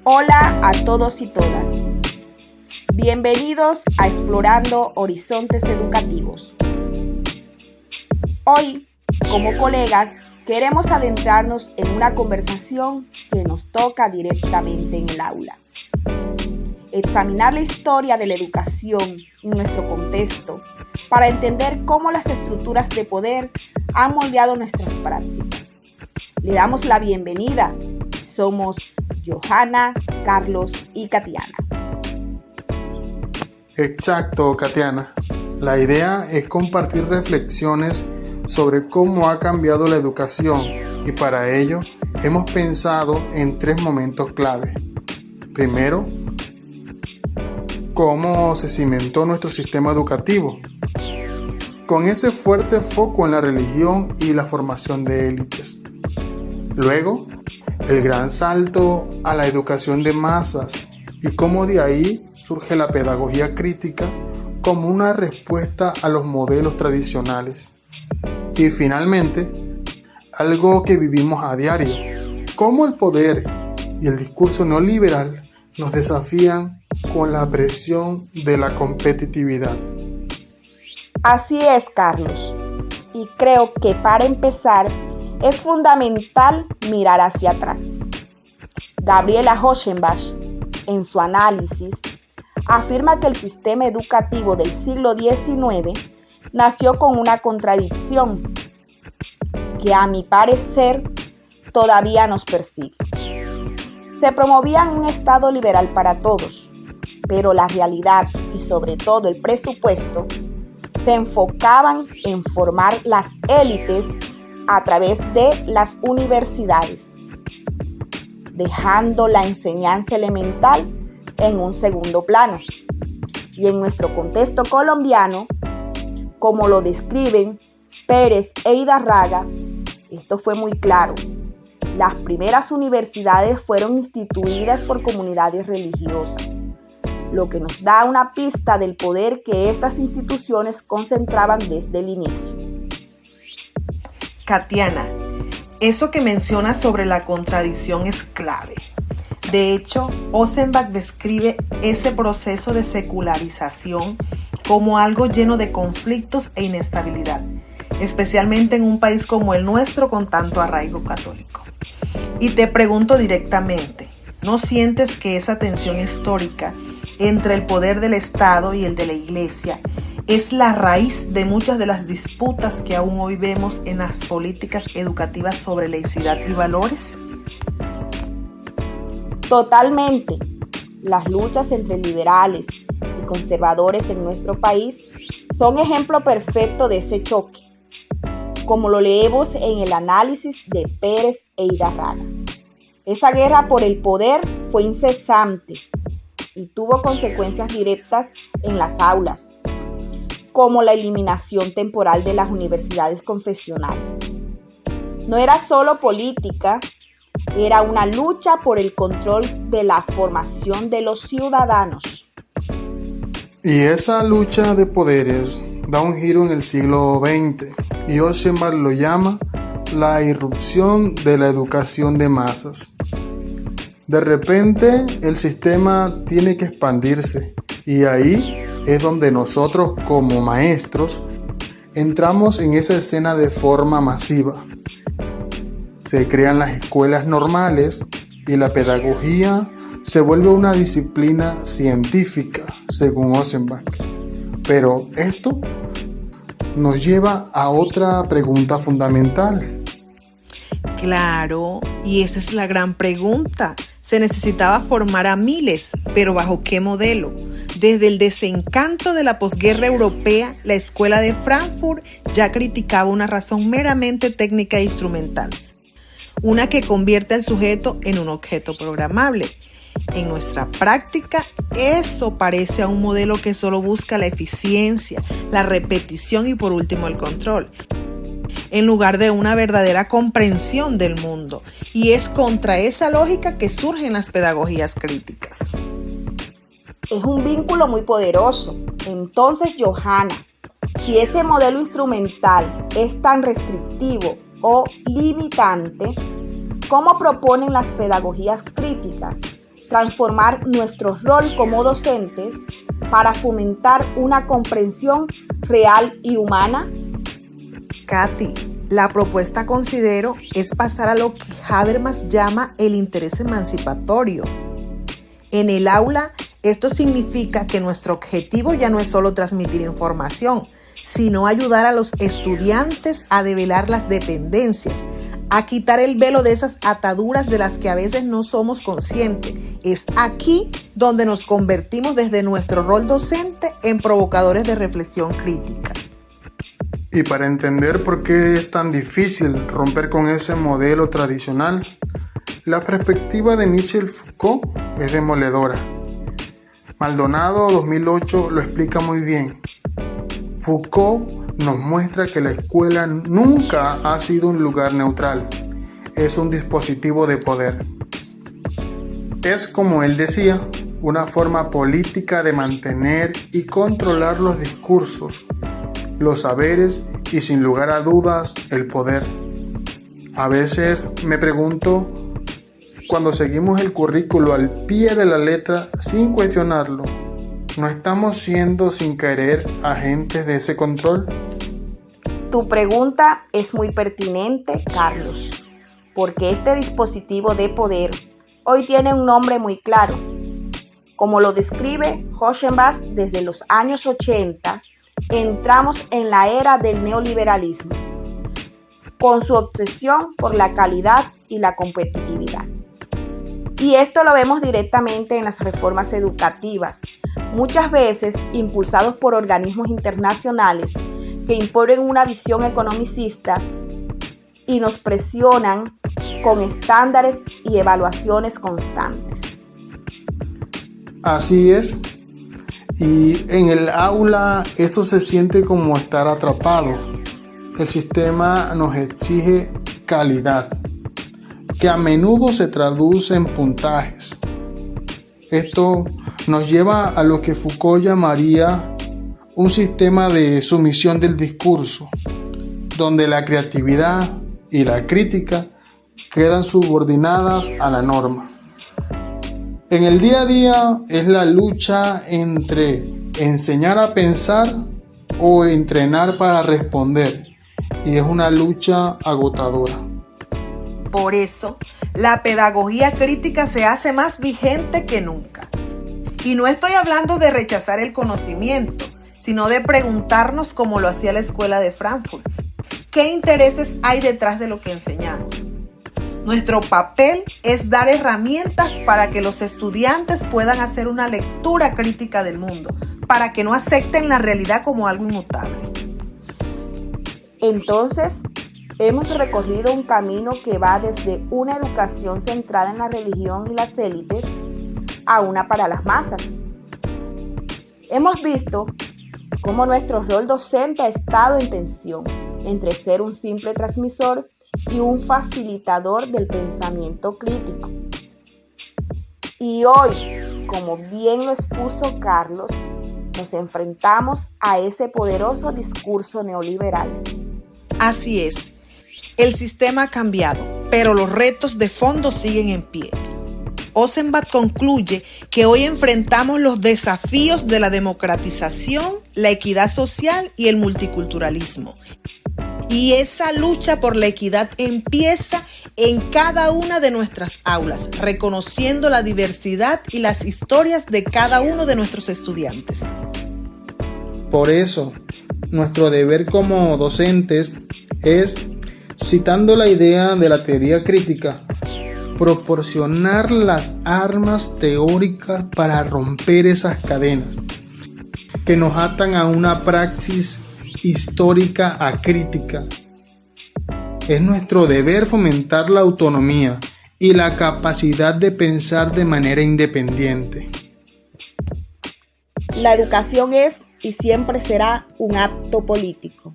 Hola a todos y todas. Bienvenidos a Explorando Horizontes Educativos. Hoy, como colegas, queremos adentrarnos en una conversación que nos toca directamente en el aula. Examinar la historia de la educación en nuestro contexto para entender cómo las estructuras de poder han moldeado nuestras prácticas. Le damos la bienvenida. Somos Johanna, Carlos y Katiana. Exacto, Katiana. La idea es compartir reflexiones sobre cómo ha cambiado la educación y para ello hemos pensado en 3 momentos clave. Primero, cómo se cimentó nuestro sistema educativo, con ese fuerte foco en la religión y la formación de élites. Luego, el gran salto a la educación de masas y cómo de ahí surge la pedagogía crítica como una respuesta a los modelos tradicionales. Y finalmente, algo que vivimos a diario, cómo el poder y el discurso neoliberal nos desafían con la presión de la competitividad. Así es, Carlos. Y creo que para empezar, es fundamental mirar hacia atrás. Gabriela Hoschenbach, en su análisis, afirma que el sistema educativo del siglo XIX nació con una contradicción que, a mi parecer, todavía nos persigue. Se promovía un Estado liberal para todos, pero la realidad y sobre todo el presupuesto se enfocaban en formar las élites a través de las universidades, dejando la enseñanza elemental en un segundo plano. Y en nuestro contexto colombiano, como lo describen Pérez e Hidárraga, esto fue muy claro. Las primeras universidades fueron instituidas por comunidades religiosas, lo que nos da una pista del poder que estas instituciones concentraban desde el inicio. Katiana, eso que mencionas sobre la contradicción es clave. De hecho, Hoschenbach describe ese proceso de secularización como algo lleno de conflictos e inestabilidad, especialmente en un país como el nuestro con tanto arraigo católico. Y te pregunto directamente, ¿no sientes que esa tensión histórica entre el poder del Estado y el de la Iglesia es la raíz de muchas de las disputas que aún hoy vemos en las políticas educativas sobre laicidad y valores? Totalmente. Las luchas entre liberales y conservadores en nuestro país son ejemplo perfecto de ese choque, como lo leemos en el análisis de Pérez e Hidárraga. Esa guerra por el poder fue incesante y tuvo consecuencias directas en las aulas, como la eliminación temporal de las universidades confesionales. No era solo política, era una lucha por el control de la formación de los ciudadanos. Y esa lucha de poderes da un giro en el siglo XX y Hoschenbach lo llama la irrupción de la educación de masas. De repente el sistema tiene que expandirse y ahí es donde nosotros como maestros entramos en esa escena de forma masiva. Se crean las escuelas normales y la pedagogía se vuelve una disciplina científica, según Hoschenbach. Pero esto nos lleva a otra pregunta fundamental. Claro, y esa es la gran pregunta. Se necesitaba formar a miles, pero ¿bajo qué modelo? Desde el desencanto de la posguerra europea, la escuela de Frankfurt ya criticaba una razón meramente técnica e instrumental, una que convierte al sujeto en un objeto programable. En nuestra práctica, eso parece a un modelo que solo busca la eficiencia, la repetición y por último el control, en lugar de una verdadera comprensión del mundo. Y es contra esa lógica que surgen las pedagogías críticas. Es un vínculo muy poderoso. Entonces, Johanna, si ese modelo instrumental es tan restrictivo o limitante, ¿cómo proponen las pedagogías críticas transformar nuestro rol como docentes para fomentar una comprensión real y humana? Katy, la propuesta, considero, es pasar a lo que Habermas llama el interés emancipatorio. En el aula, esto significa que nuestro objetivo ya no es solo transmitir información, sino ayudar a los estudiantes a develar las dependencias, a quitar el velo de esas ataduras de las que a veces no somos conscientes. Es aquí donde nos convertimos desde nuestro rol docente en provocadores de reflexión crítica. Y para entender por qué es tan difícil romper con ese modelo tradicional, la perspectiva de Michel Foucault es demoledora. Maldonado 2008 lo explica muy bien. Foucault nos muestra que la escuela nunca ha sido un lugar neutral, es un dispositivo de poder. Es, como él decía, una forma política de mantener y controlar los discursos, los saberes y, sin lugar a dudas, el poder. A veces me pregunto, cuando seguimos el currículo al pie de la letra sin cuestionarlo, ¿no estamos siendo sin querer agentes de ese control? Tu pregunta es muy pertinente, Carlos, porque este dispositivo de poder hoy tiene un nombre muy claro. Como lo describe Hoschenbach, desde los años 80, entramos en la era del neoliberalismo, con su obsesión por la calidad y la competitividad. Y esto lo vemos directamente en las reformas educativas, muchas veces impulsados por organismos internacionales que imponen una visión economicista y nos presionan con estándares y evaluaciones constantes. Así es. Y en el aula eso se siente como estar atrapado. El sistema nos exige calidad, que a menudo se traduce en puntajes. Esto nos lleva a lo que Foucault llamaría un sistema de sumisión del discurso, donde la creatividad y la crítica quedan subordinadas a la norma. En el día a día es la lucha entre enseñar a pensar o entrenar para responder, y es una lucha agotadora. Por eso, la pedagogía crítica se hace más vigente que nunca. Y no estoy hablando de rechazar el conocimiento, sino de preguntarnos, como lo hacía la Escuela de Frankfurt, ¿qué intereses hay detrás de lo que enseñamos? Nuestro papel es dar herramientas para que los estudiantes puedan hacer una lectura crítica del mundo, para que no acepten la realidad como algo inmutable. Entonces, hemos recorrido un camino que va desde una educación centrada en la religión y las élites a una para las masas. Hemos visto cómo nuestro rol docente ha estado en tensión entre ser un simple transmisor y un facilitador del pensamiento crítico. Y hoy, como bien lo expuso Carlos, nos enfrentamos a ese poderoso discurso neoliberal. Así es, el sistema ha cambiado, pero los retos de fondo siguen en pie. Hoschenbach concluye que hoy enfrentamos los desafíos de la democratización, la equidad social y el multiculturalismo. Y esa lucha por la equidad empieza en cada una de nuestras aulas, reconociendo la diversidad y las historias de cada uno de nuestros estudiantes. Por eso, nuestro deber como docentes es, citando la idea de la teoría crítica, proporcionar las armas teóricas para romper esas cadenas que nos atan a una praxis histórica acrítica. Es nuestro deber fomentar la autonomía y la capacidad de pensar de manera independiente. La educación es y siempre será un acto político.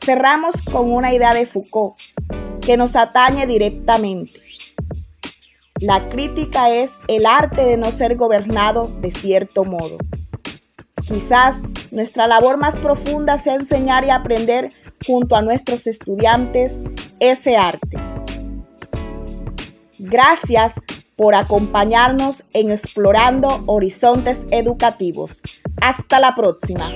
Cerramos con una idea de Foucault que nos atañe directamente. La crítica es el arte de no ser gobernado de cierto modo. Quizás nuestra labor más profunda sea enseñar y aprender junto a nuestros estudiantes ese arte. Gracias por acompañarnos en Explorando Horizontes Educativos. Hasta la próxima.